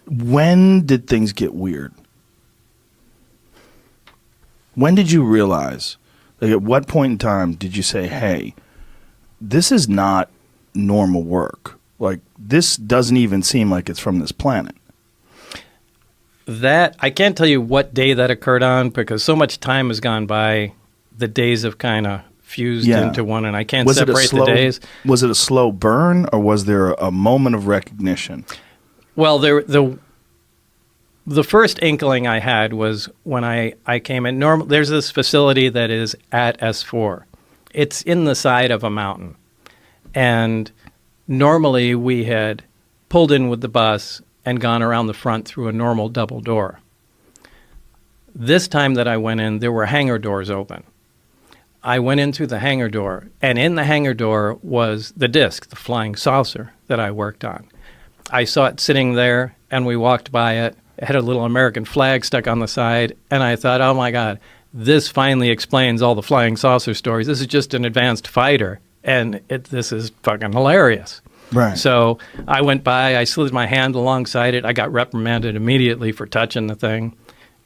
When did things get weird? When did you realize, like at what point in time did you say, hey, this is not normal work? Like, this doesn't even seem like it's from this planet. That, I can't tell you what day that occurred on because so much time has gone by, the days have kind of fused into one, and I can't separate the days. Was it a slow burn, or was there a moment of recognition? Well, the first inkling I had was when I came in. There's this facility that is at S4. It's in the side of a mountain. And normally we had pulled in with the bus and gone around the front through a normal double door. This time that I went in, there were hangar doors open. I went in through the hangar door, and in the hangar door was the disc, the flying saucer that I worked on. I saw it sitting there, and we walked by it. It had a little American flag stuck on the side, and I thought, oh, my God, this finally explains all the flying saucer stories. This is just an advanced fighter, and this is fucking hilarious. Right. So I went by, I slid my hand alongside it. I got reprimanded immediately for touching the thing.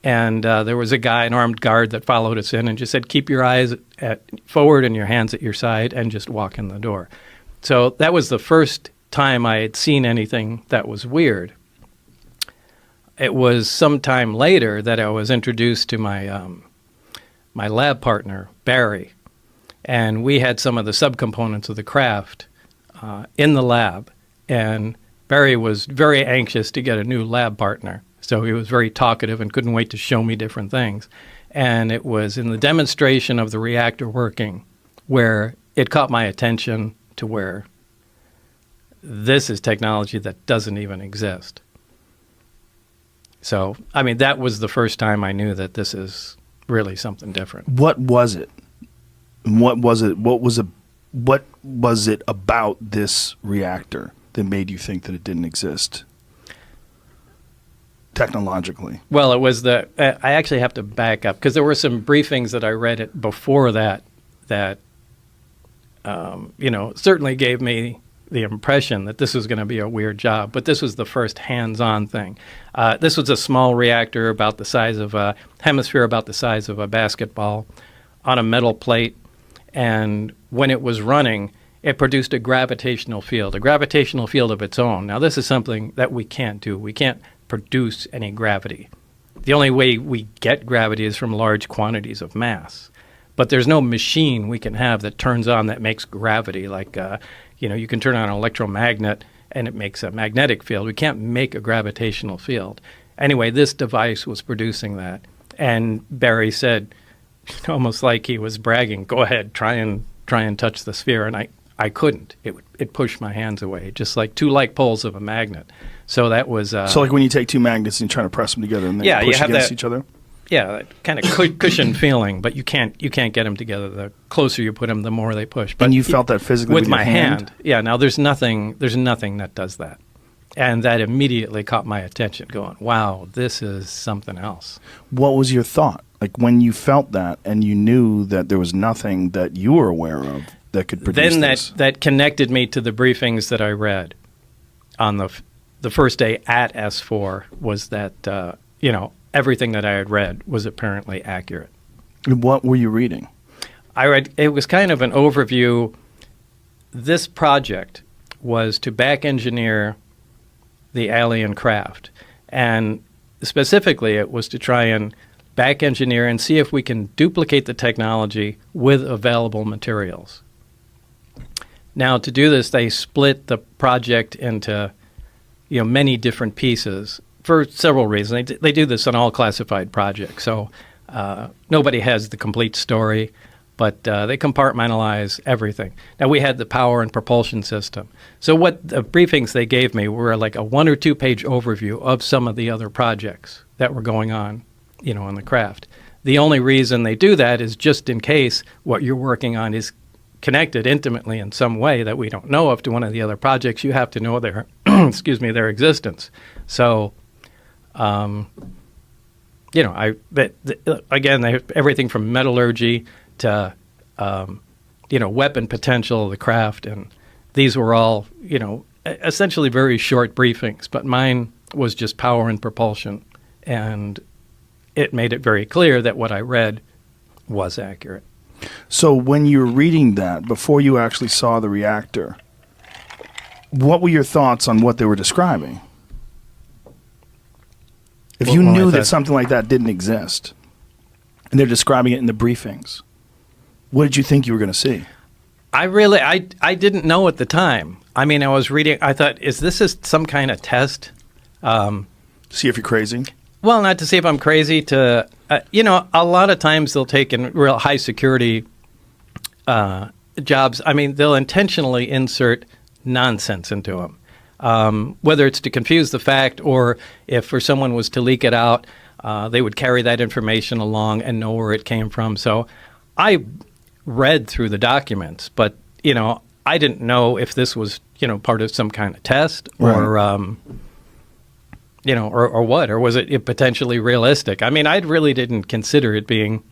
And there was a guy, an armed guard, that followed us in and just said, keep your eyes forward and your hands at your side and just walk in the door. So that was the first time I had seen anything that was weird. It was some time later that I was introduced to my my lab partner, Barry. And we had some of the subcomponents of the craft in the lab. And Barry was very anxious to get a new lab partner. So he was very talkative and couldn't wait to show me different things. And it was in the demonstration of the reactor working where it caught my attention to where this is technology that doesn't even exist. So, I mean, that was the first time I knew that this is really something different. What was it? What was it? What was it about this reactor that made you think that it didn't exist technologically? Well, it was I actually have to back up because there were some briefings that I read before that certainly gave me the impression that this was going to be a weird job, but this was the first hands-on thing. This was a small reactor about the size of a hemisphere, about the size of a basketball, on a metal plate, and when it was running, it produced a gravitational field of its own. Now, this is something that we can't do. We can't produce any gravity. The only way we get gravity is from large quantities of mass. But there's no machine we can have that turns on that makes gravity. Like, you can turn on an electromagnet and it makes a magnetic field. We can't make a gravitational field. Anyway, this device was producing that. And Barry said, almost like he was bragging, go ahead, try and touch the sphere. And I couldn't. It pushed my hands away, just like two like poles of a magnet. So that was... so like when you take two magnets and you try to press them together and they push against each other? Yeah, that kind of cushion feeling, but you can't get them together. The closer you put them, the more they push. But and you felt that physically with my your hand? Yeah, now there's nothing that does that. And that immediately caught my attention, going, wow, this is something else. What was your thought? Like when you felt that and you knew that there was nothing that you were aware of that could produce this? Then that connected me to the briefings that I read on the first day at S4 was that, everything that I had read was apparently accurate. What were you reading? It was kind of an overview. This project was to back engineer the alien craft. And specifically, it was to try and back engineer and see if we can duplicate the technology with available materials. Now, to do this, they split the project into many different pieces for several reasons. They do this on all classified projects, so nobody has the complete story, but they compartmentalize everything. Now, we had the power and propulsion system. So what the briefings they gave me were like a 1 or 2 page overview of some of the other projects that were going on, on the craft. The only reason they do that is just in case what you're working on is connected intimately in some way that we don't know of to one of the other projects. You have to know their, their existence. So, again, they have everything from metallurgy to, weapon potential of the craft. And these were all, essentially very short briefings. But mine was just power and propulsion. And it made it very clear that what I read was accurate. So when you were reading that, before you actually saw the reactor, what were your thoughts on what they were describing? If you knew that something like that didn't exist, and they're describing it in the briefings, what did you think you were going to see? I didn't know at the time. I mean, I was reading, I thought, is this some kind of test? See if you're crazy? Well, not to see if I'm crazy, a lot of times they'll take in real high security jobs. I mean, they'll intentionally insert nonsense into them, whether it's to confuse the fact or if for someone was to leak it out, they would carry that information along and know where it came from. So I read through the documents, but, I didn't know if this was, part of some kind of test or, Right. Or what, or was it potentially realistic? I mean, I really didn't consider it being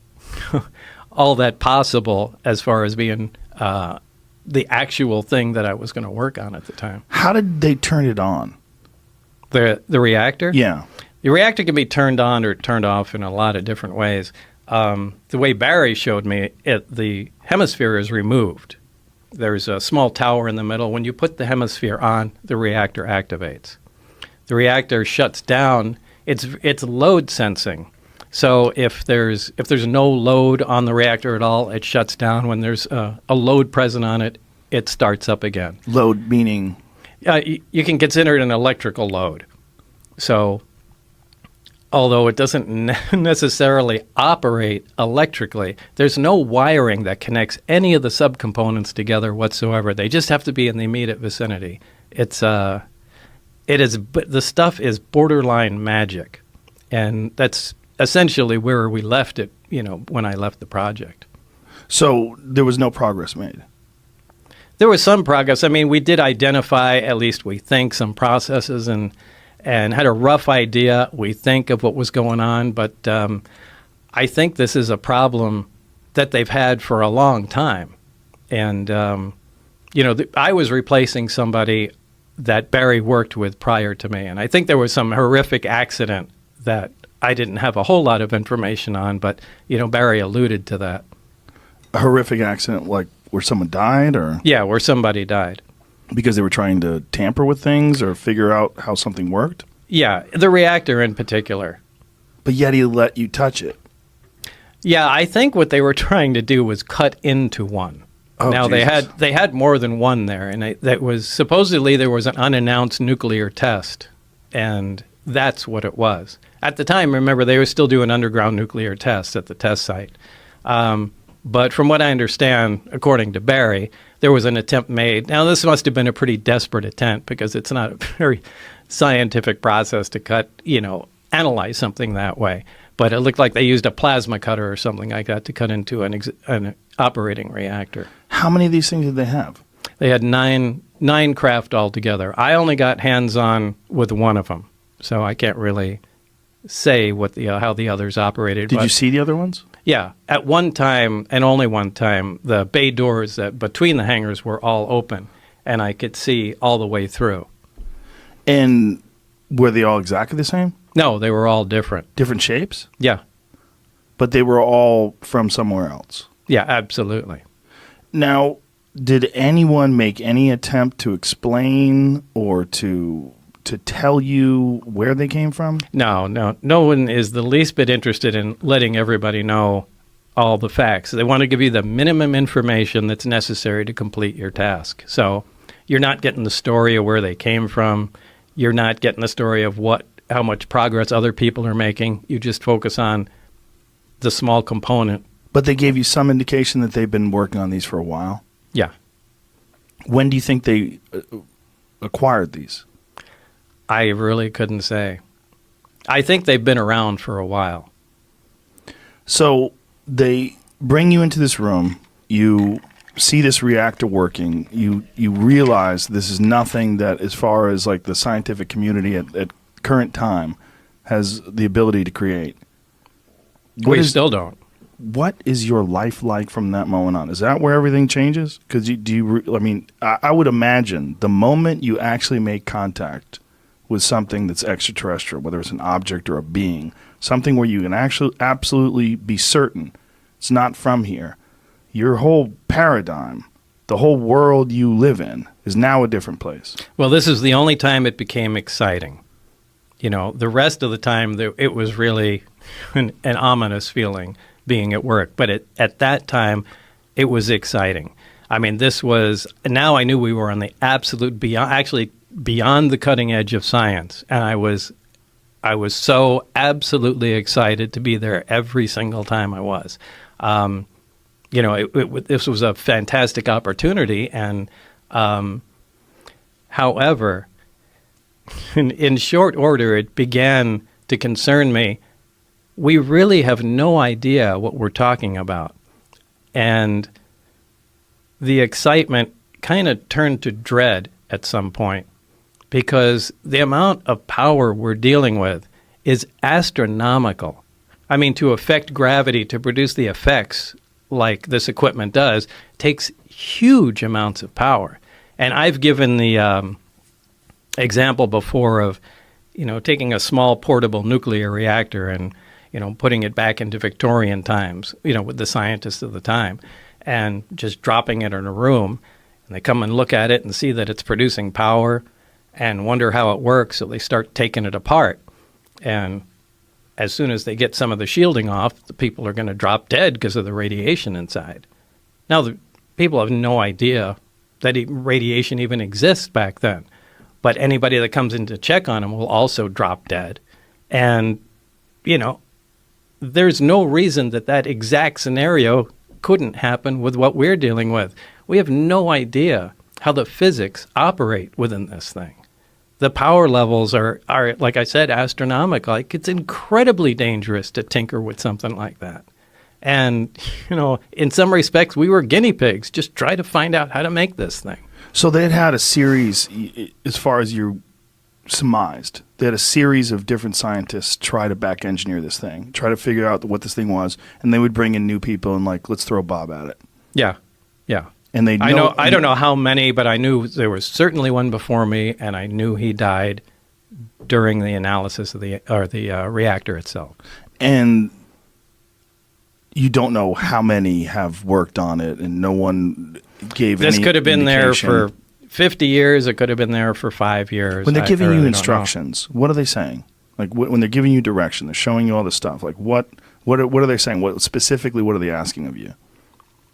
all that possible as far as being the actual thing that I was going to work on at the time. How did they turn it on? The reactor? Yeah. The reactor can be turned on or turned off in a lot of different ways. The way Barry showed me it, the hemisphere is removed. There's a small tower in the middle. When you put the hemisphere on, the reactor activates. The reactor shuts down. It's load sensing. So if there's no load on the reactor at all, it shuts down. When there's a load present on it, it starts up again. Load meaning? You can consider it an electrical load. So although it doesn't necessarily operate electrically, there's no wiring that connects any of the subcomponents together whatsoever. They just have to be in the immediate vicinity. The stuff is borderline magic, and that's essentially where we left it, when I left the project. So there was no progress made? There was some progress. I mean, we did identify, at least we think, some processes and had a rough idea, we think, of what was going on. But I think this is a problem that they've had for a long time. And, I was replacing somebody that Barry worked with prior to me. And I think there was some horrific accident that I didn't have a whole lot of information on, but, Barry alluded to that. A horrific accident, like where someone died, or? Yeah, where somebody died. Because they were trying to tamper with things or figure out how something worked? Yeah, the reactor in particular. But yet he let you touch it. Yeah, I think what they were trying to do was cut into one. Oh, now, Jesus. they had more than one there, and that was supposedly there was an unannounced nuclear test, and that's what it was. At the time, remember, they were still doing underground nuclear tests at the test site. But from what I understand, according to Barry, there was an attempt made. Now, this must have been a pretty desperate attempt because it's not a very scientific process to analyze something that way. But it looked like they used a plasma cutter or something like that to cut into an operating reactor. How many of these things did they have? They had nine craft altogether. I only got hands-on with one of them, so I can't really say how the others operated. Did you see the other ones? Yeah. At one time, and only one time, the bay doors that between the hangars were all open, and I could see all the way through. And were they all exactly the same? No, they were all different. Different shapes? Yeah. But they were all from somewhere else? Yeah, absolutely. Now, did anyone make any attempt to explain or to tell you where they came from? No one is the least bit interested in letting everybody know all the facts. They want to give you the minimum information that's necessary to complete your task. So you're not getting the story of where they came from. You're not getting the story of how much progress other people are making. You just focus on the small component. But they gave you some indication that they've been working on these for a while? Yeah. When do you think they acquired these? I really couldn't say. I think they've been around for a while. So they bring you into this room. You see this reactor working. You realize this is nothing that, as far as like the scientific community at current time, has the ability to create. We still don't. What is your life like from that moment on? Is that where everything changes? Because I would imagine the moment you actually make contact with something that's extraterrestrial, whether it's an object or a being, something where you can actually absolutely be certain it's not from here, your whole paradigm, the whole world you live in, is now a different place. Well, this is the only time it became exciting. You know, the rest of the time, it was really an ominous feeling being at work. But at that time, it was exciting. I mean, now I knew we were on the absolute beyond the cutting edge of science. And I was so absolutely excited to be there every single time I was. This was a fantastic opportunity. And however, in short order, it began to concern me. We really have no idea what we're talking about. And the excitement kind of turned to dread at some point, because the amount of power we're dealing with is astronomical. I mean, to affect gravity, to produce the effects like this equipment does, takes huge amounts of power. And I've given the example before of, taking a small portable nuclear reactor and, putting it back into Victorian times, with the scientists of the time, and just dropping it in a room. And they come and look at it and see that it's producing power and wonder how it works. So they start taking it apart. And as soon as they get some of the shielding off, the people are going to drop dead because of the radiation inside. Now, the people have no idea that radiation even exists back then. But anybody that comes in to check on them will also drop dead. And, there's no reason that exact scenario couldn't happen with what we're dealing with. We have no idea how the physics operate within this thing. The power levels are, like I said, astronomical. Like, it's incredibly dangerous to tinker with something like that. And, in some respects, we were guinea pigs. Just try to find out how to make this thing. So they had a series, as far as you surmised, they had a series of different scientists try to back engineer this thing, try to figure out what this thing was, and they would bring in new people and let's throw Bob at it. Yeah. And I don't know how many, but I knew there was certainly one before me, and I knew he died during the analysis of the reactor itself. And you don't know how many have worked on it, and no one gave any indication. This could have been there for 50 years. It could have been there for 5 years. When they're giving you instructions, what are they saying? When they're giving you direction, they're showing you all this stuff. What are they saying? What are they asking of you?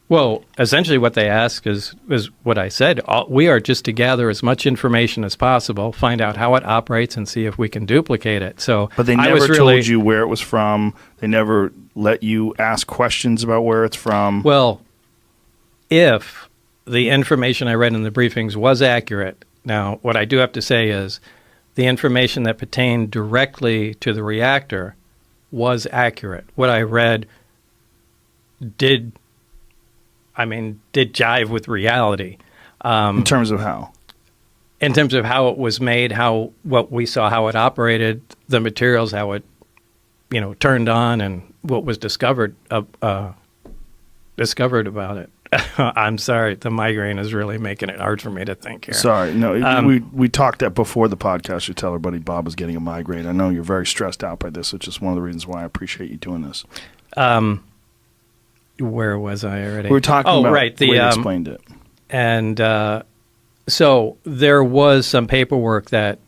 Well, essentially what they ask is what I said. We are just to gather as much information as possible, find out how it operates, and see if we can duplicate it. But they never told you where it was from. They never let you ask questions about where it's from. Well, if the information I read in the briefings was accurate, now what I do have to say is the information that pertained directly to the reactor was accurate. What I read did jive with reality. In terms of how? In terms of how it was made, what we saw, how it operated, the materials, how it, turned on, and what was discovered about it. I'm sorry, the migraine is really making it hard for me to think here. Sorry, no, we talked that before the podcast. You tell everybody Bob was getting a migraine. I know you're very stressed out by this, which is one of the reasons why I appreciate you doing this. Where was I already? We were talking about the way you explained it. And so there was some paperwork that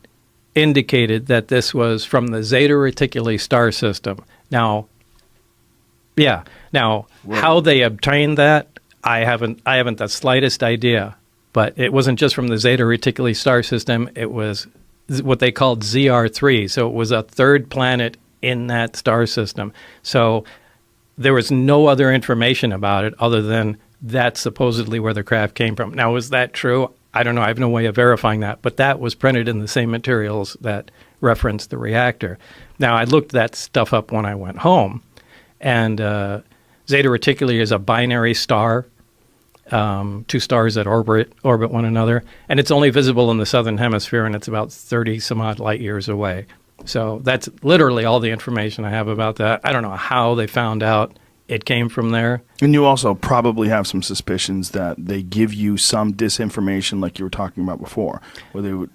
indicated that this was from the Zeta Reticuli star system. Now, how they obtained that, I haven't the slightest idea. But it wasn't just from the Zeta Reticuli star system. It was what they called ZR3. So it was a third planet in that star system. So there was no other information about it other than that's supposedly where the craft came from. Now, is that true? I don't know. I have no way of verifying that. But that was printed in the same materials that referenced the reactor. Now, I looked that stuff up when I went home. And Zeta Reticuli is a binary star, two stars that orbit one another. And it's only visible in the southern hemisphere, and it's about 30-some-odd light years away. So that's literally all the information I have about that. I don't know how they found out it came from there. And you also probably have some suspicions that they give you some disinformation like you were talking about before, where they would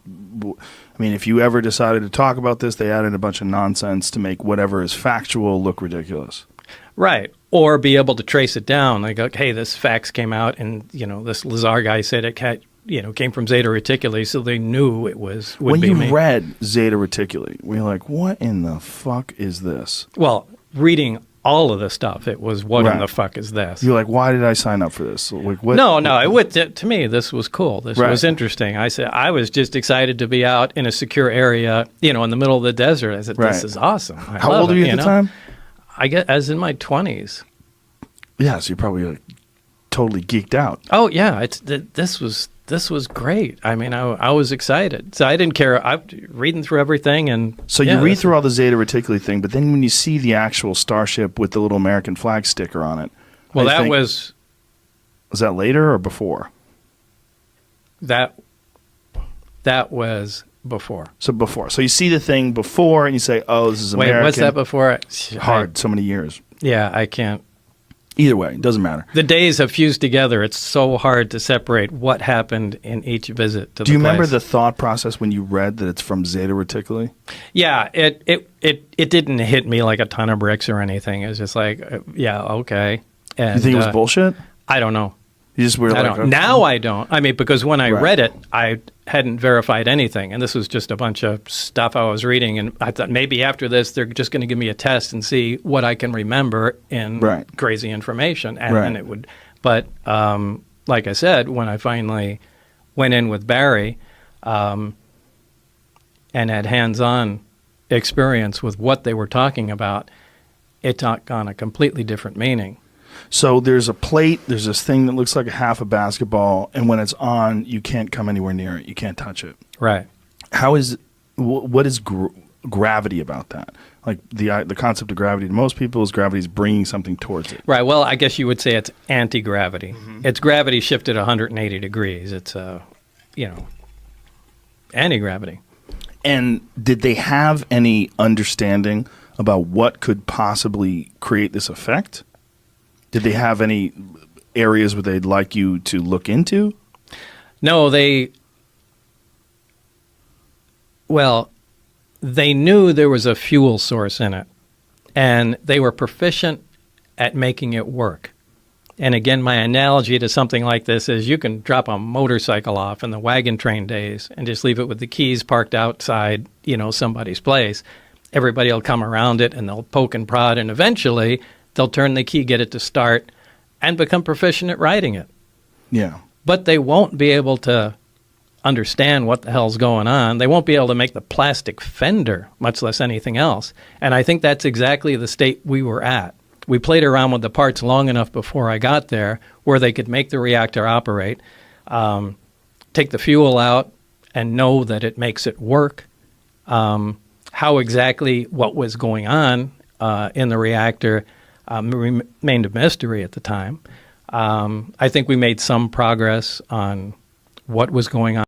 I mean, if you ever decided to talk about this, they added a bunch of nonsense to make whatever is factual look ridiculous. Right. Or be able to trace it down. Like, okay, this fax came out, and this Lazar guy said it came from Zeta Reticuli, so they knew it would when be you me. read Zeta Reticuli, were you like, what in the fuck is this? Well, reading all of the stuff, it was, what in Right. the fuck is this? You're like, why did I sign up for this? Like, what? No, to me, this was cool. This Right. was interesting. I said, I was just excited to be out in a secure area, in the middle of the desert. I said, Right. this is awesome. How old are you at the time? I was in my 20s. Yeah, so you're probably like totally geeked out. Oh yeah, this was great. I mean, I was excited. So I didn't care. I'm reading through everything, and So you read through all the Zeta Reticuli thing, but then when you see the actual starship with the little American flag sticker on it, well, was that later or before? that was before. So before. So you see the thing before, and you say, "Oh, this is American." Wait, what's that before? Hard. So many years. Yeah, I can't. Either way, it doesn't matter. The days have fused together. It's so hard to separate what happened in each visit to the Do you remember place. the thought process when you read that it's from Zeta Reticuli? Yeah, it didn't hit me like a ton of bricks or anything. It was just like, yeah, okay. And, You think it was bullshit? I don't know. You just were I like, don't. okay. Now I don't. I mean, because when I Right. read it, I hadn't verified anything, and this was just a bunch of stuff I was reading, and I thought maybe after this they're just going to give me a test and see what I can remember in Right. crazy information, and Right. then it would. But like I said, when I finally went in with Barry, and had hands-on experience with what they were talking about, it took on a completely different meaning. So there's a plate, there's this thing that looks like a half a basketball, and when it's on, you can't come anywhere near it. You can't touch it. Right. What is gravity about that? Like the concept of gravity to most people is gravity is bringing something towards it. Right. Well, I guess you would say it's anti-gravity. Mm-hmm. It's gravity shifted 180 degrees. It's anti-gravity. And did they have any understanding about what could possibly create this effect? Did they have any areas where they'd like you to look into? No, they knew there was a fuel source in it, and they were proficient at making it work. And again, my analogy to something like this is you can drop a motorcycle off in the wagon train days and just leave it with the keys parked outside, somebody's place. Everybody will come around it, and they'll poke and prod, and eventually they'll turn the key, get it to start, and become proficient at riding it. Yeah. But they won't be able to understand what the hell's going on. They won't be able to make the plastic fender, much less anything else. And I think that's exactly the state we were at. We played around with the parts long enough before I got there where they could make the reactor operate, take the fuel out, and know that it makes it work. How exactly what was going on in the reactor remained a mystery at the time. I think we made some progress on what was going on.